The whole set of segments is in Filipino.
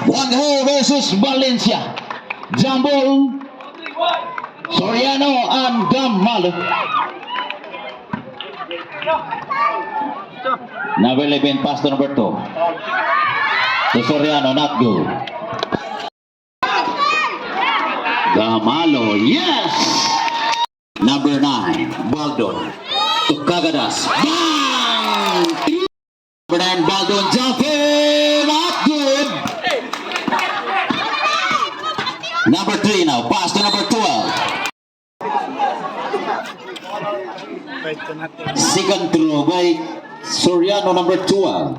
Juanjo versus Valencia. Jambol, Soriano, and Damalo. Number 11, pass to number 2. To Soriano, not good. Damalo, yes! Number 9, Baldon. To Cagadas. Bang! Number 9, Baldon jumping, not good. Number 3 now, pass to number 12. Second throw by Soriano, number 12.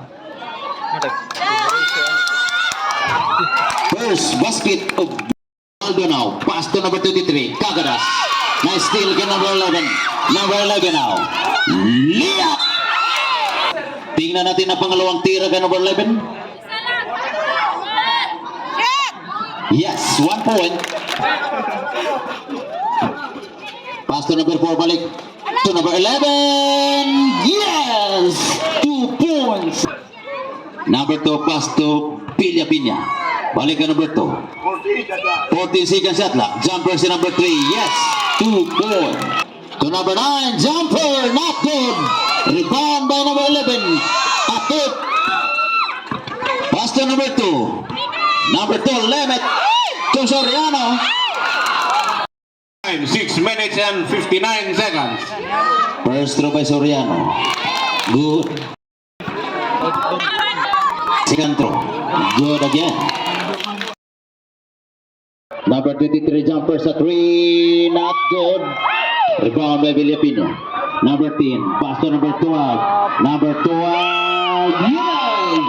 First basket of Baldo now, pass to number 23, Cagadas. Nice steal kay number 11. Number 11 now. Layup! Tingnan natin ang pangalawang tira kay number 11. Yes, 1 point. Pass to number 4, balik to number 11. Yes! 2 points. Number 2, pass to Piña. Balik ka number 2. 14 seconds shot clock. Jumper si number 3. Yes! 2 points. To number 9, jumper, not good. Rebound by number 11. Atop. Pass to number 2. Number 2, limit to Soriano. 6 minutes and 59 seconds. First throw by Soriano. Good. Second throw. Good again. Number 23 jumper sa 3. Not good. Rebound by Villapino. Number 10. Pass to number 12. Number 12. Yes!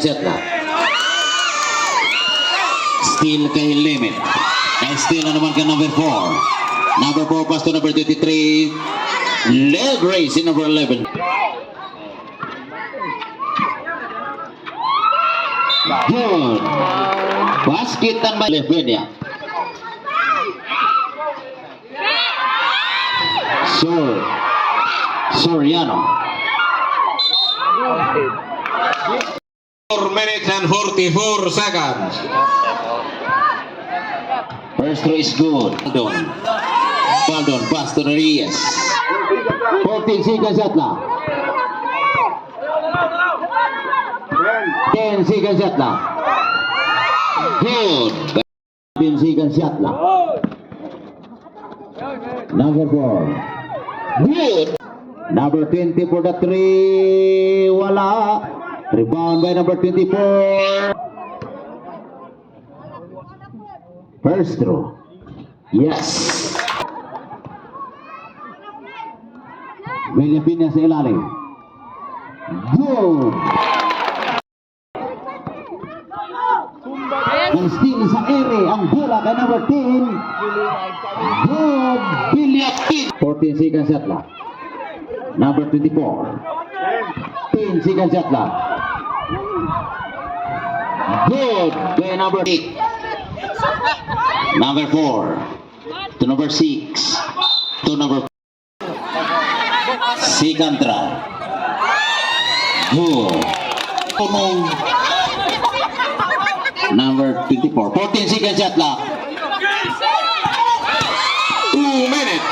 Set na. Still kay limit. And still na naman ka number 4. Number 4 pass to number 23. Leg race in number 11. Good. Basketan by Lefenia. Soriano. 4 minutes and 44 seconds. First throw is good. Baldon, pass to Reyes. 14 seconds shot na. 10 seconds shot na. Good. 10 seconds shot na. Number 4. Good. Number 20 for the 3. Wala. Rebound by number 24. First throw. Yes. Villapina sa ilalim. Good. Ang steal sa ere. Ang bola kay number 10. Good. Villapina. 14 seconds shot lang. Number 24. 10 seconds shot lang. Good. Kay number 8. Number 4 to number 6 to number second try. Good. Number 24. 14 seconds shot clock. 2 minutes.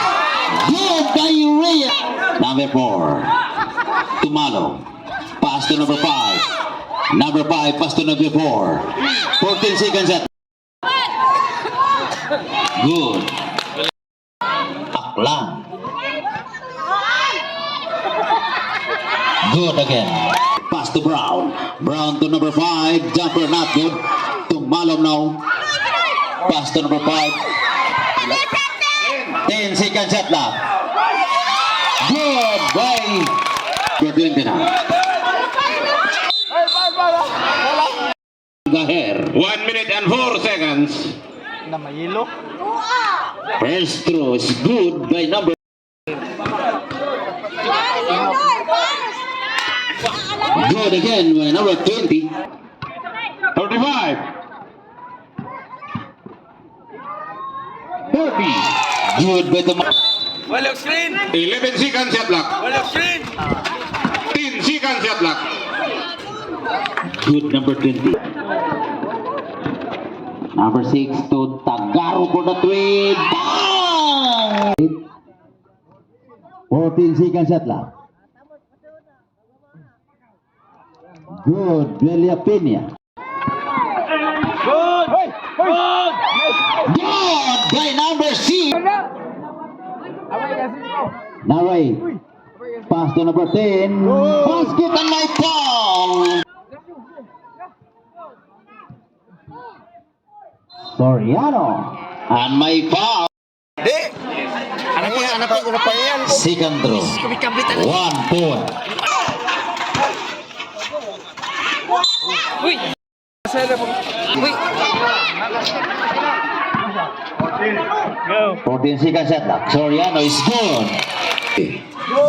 Good by Urea. Number 4 to Malo. Pass to number 5. Number 5 pass to number 4. 14 seconds shot. Good. Aklang. Good again. Pass to Brown. Brown to number 5. Jumper not good. To Malom now. Pass to number 5. 10 seconds shot left. Good by Berduin na. Gaher. 1 minute and 4 seconds. Na mayilo. First throw is good by number. Good again by number 20. 35. 30. Good by the Walang screen. 11 seconds shot clock. Walang screen. 10 seconds shot clock. Good number 20. Number 6 to Tagaro for the 3. Bang! 14 seconds shot lang. Good, Delia Pena. Good! Good! Good by number 6. Naway. Pass to number 10. Basket and my foul. Soriano. And my foul. Di! Anak pa yan. Second throw. 1 point. Uy! Uy! Go! 14 seconds shot clock. Soriano is good.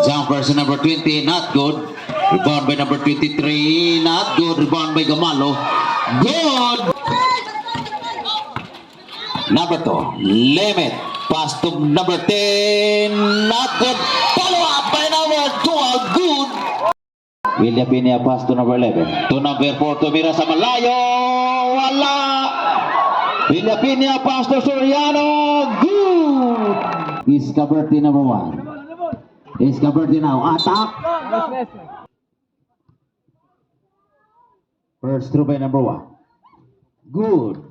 Jumpers to number 20, not good. Rebound by number 23, not good. Rebound by Gamalo. Good. Number 2, Limit. Pass to number 10, not good. Follow up by number 12, good. William Pena pass to number 11. To number 4, tumira sa malayo. Wala. William Pena pass to Soriano. Good. Iscaberti number 1. Iscaberti now. Attack. First through by number 1. Good.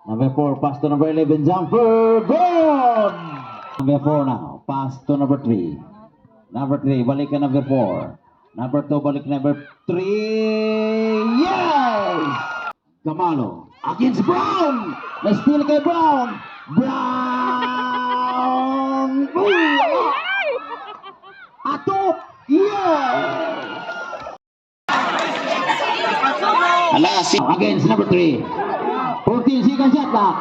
Number 4, pass to number 11, jumper, good! Number 4 now, pass to number 3. Number 3, balik ka number 4. Number 2, balik number 3. Yes! Kamalo, against Brown! Na-steal kay Brown! Brown! Boom! Atop! Yes! Alas, against number 3. 14 seconds shot clock.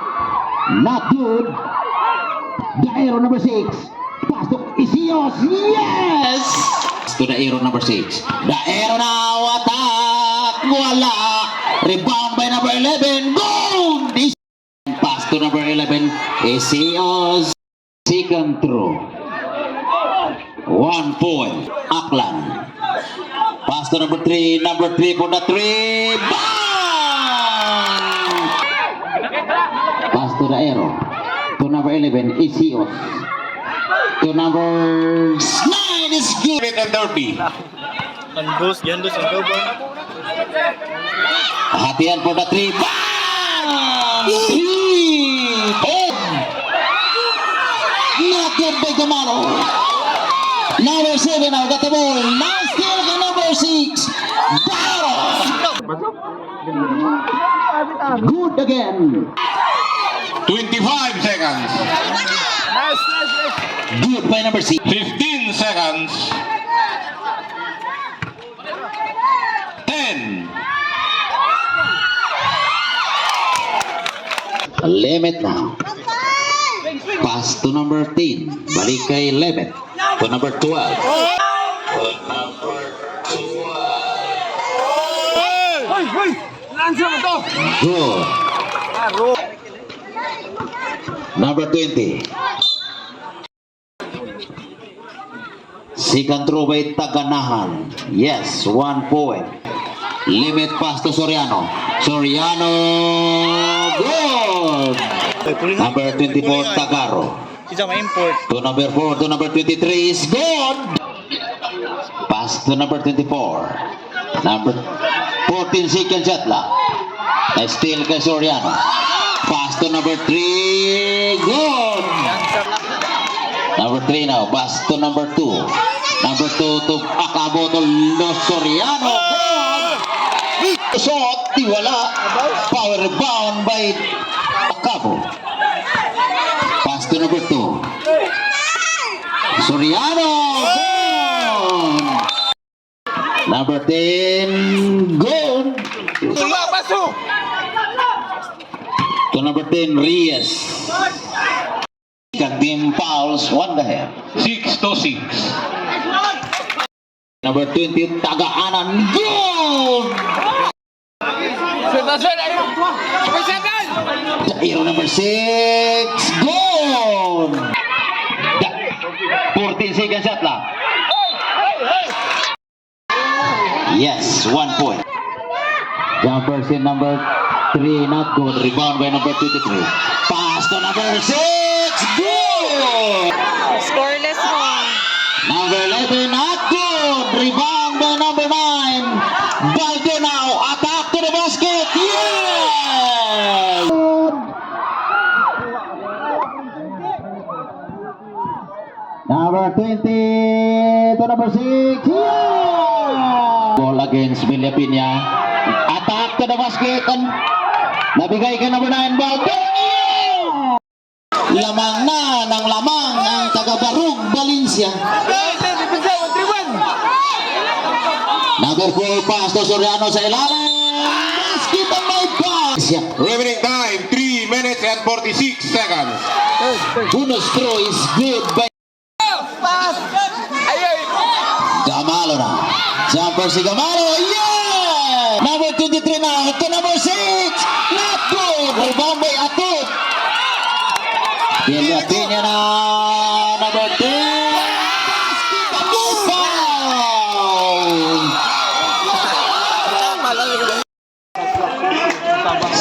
Not good. The arrow number 6. Pass to Isios. Yes! To the arrow number 6. The arrow now attack. Wala. Rebound by number 11. Goal! Pass to number 11. Isios. Second throw. 1 point. Aklan. Pass to number 3. Number 3 for the 3. Bang! Pass to the arrow. To number 11, Isios. To number 9 is good. Minute and 30. Andos, yandos, ang gawin. Hatian for the 3. Bang! 3 point. Not good by Gamalo. Number 7 now got the ball. Now still the number 6. Barrow. Good again. 25 seconds. Nice! Good by number 6. 15 seconds. 10. Limit now. Pass to number 10. Balik kay Limit. To number 12. To number 12. Hoy! Lansa mo to! Good. Number 20. Second throw by Taganahan. Yes, 1 point. Limit pass to Soriano. Soriano. Good. Number 24, Tagaro. Isa ma-import. To number 4, to number 23 is good. Pass to number 24. Number 14 second shot lang. Na-steal kay Soriano. Pass to number 3. Good. Number 3 now. Pass to number 2. Number 2 to Acabo to Los Soriano. Good. Shot. Di wala. Power rebound by Acabo. Pass to number 2. Soriano. Good. Number 10. Good. Pasok! To number 10, Reyes. Team fouls, 1 the half. 6 to 6. Number 20, Tagaanan. Good! Jairo number 6. Good! 14 seconds shot lang. Yes, 1 point. Jumper in number 3, not good. Rebound by number 23. Pass to number 6. Good! Scoreless mo. Number 11, not good. Rebound by number 9. Baldo now. Attack to the basket. Yes! Number 20 to number 6. Yeah! Ball against Villapina. Attack to the basket. Nabigay ka number 9. Baldo. Yeah! Lamang na ng lamang ang taga-Barug, Valencia. Number 4 pass to Soriano sa ilalim. Basket ang may pass. Remaining time 3 minutes and 46 seconds. Bonus throw is good by Gamalo na. Jumper si Gamalo. Yeah! Number 23 na to number 6. Not good. Rebound by Atot. Pinya na number 10. Basket ang may foul.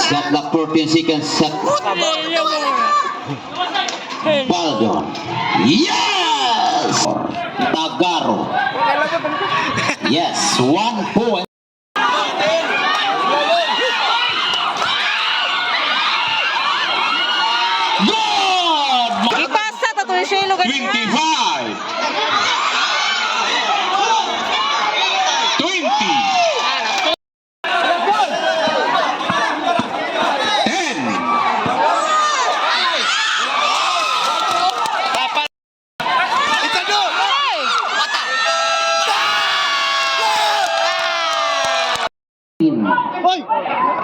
Shot clock 14 seconds. Shot. Baldon. Yes! Tagaro. Yes, 1 point. Good! Ipasa ta to siya lugar 25 20 10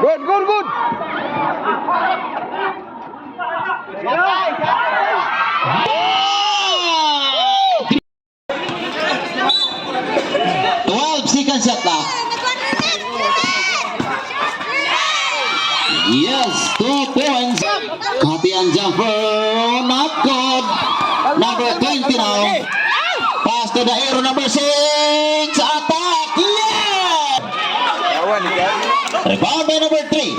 Good. 12 seconds shot clock. Yes, 2 points. Copy and jumper. Not good. Number 20 now. Pass to the hero number 6. Attack. Yeah! Rebound by number 3.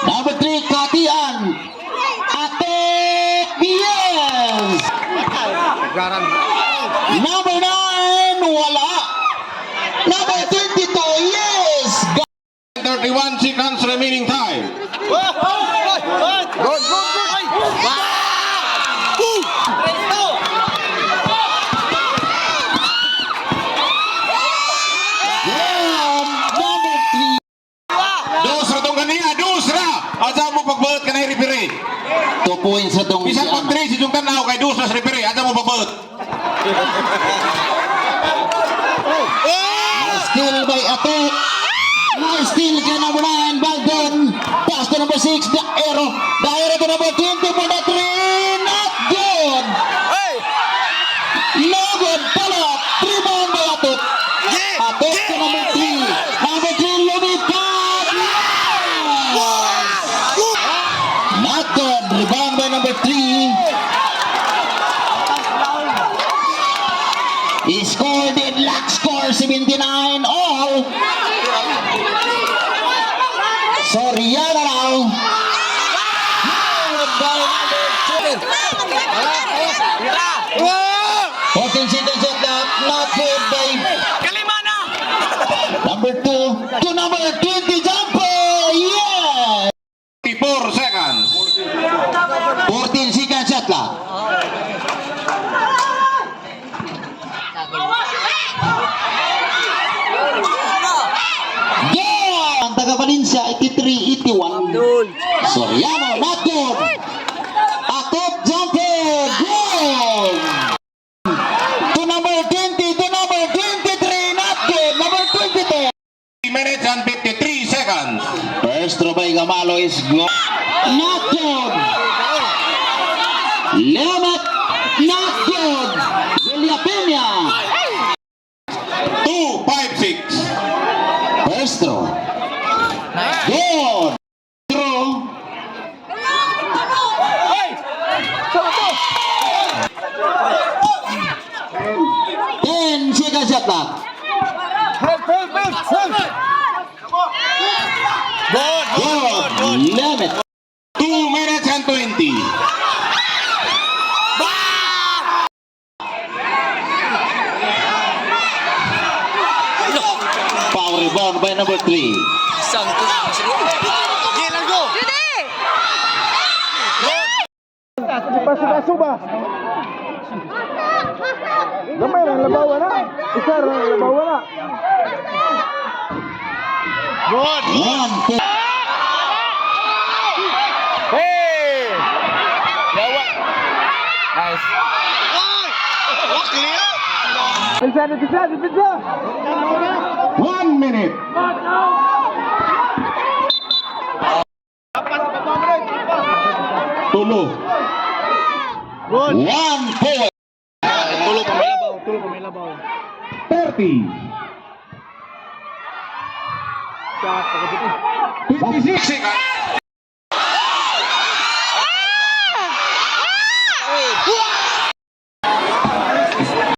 Number 3, Katian. Attack. Yes! Number 9, wala. Number 22, yes! 31 seconds remaining time. Number 3. Dusra tong kaniya, dusra. Asa mo pagbuhat ka na i-referee. 2 points sa tong Bisag pag 3 si yung tanaw kay dusra sa referee. Asa mo pagbuhat. Still by Atok. Nice steal kay number 9, Baldon. Pass to number 6, the arrow. The arrow to number 20 for the 3. Not good. No good. Follow up. Rebound by Atok. Atok to number 3. Number 3, lumipad. Yes! Not good. Rebound by number 3. He scored it. Lock score 79 all. Soriano now. Good by number 14 seconds shot clock. Not good by number 2 to number 20 jumper. Yeah. 54 seconds. 14 seconds shot clock. Yeah! Ang taga Valencia 83-81. Soriano, not good. Atot jumper. Good. To number 20, to number 23, not good. Number 22. 3 minutes and 53 seconds. First throw by Gamalo is good. Not good. Leonard, not good. Villapena. 2-5-6. First throw. Good. Throw. Ten seconds shot clock. Good. Limit. 2 minutes and 20. Power rebound by number 3. Judy! Suba. Gamay na labaw na. Isa ra labaw na. One point. Hey! Yawa. Nice. Pizza. 1 minute. Tulo. Good. 1 point. Tulo pa may labaw. 30. 56 seconds.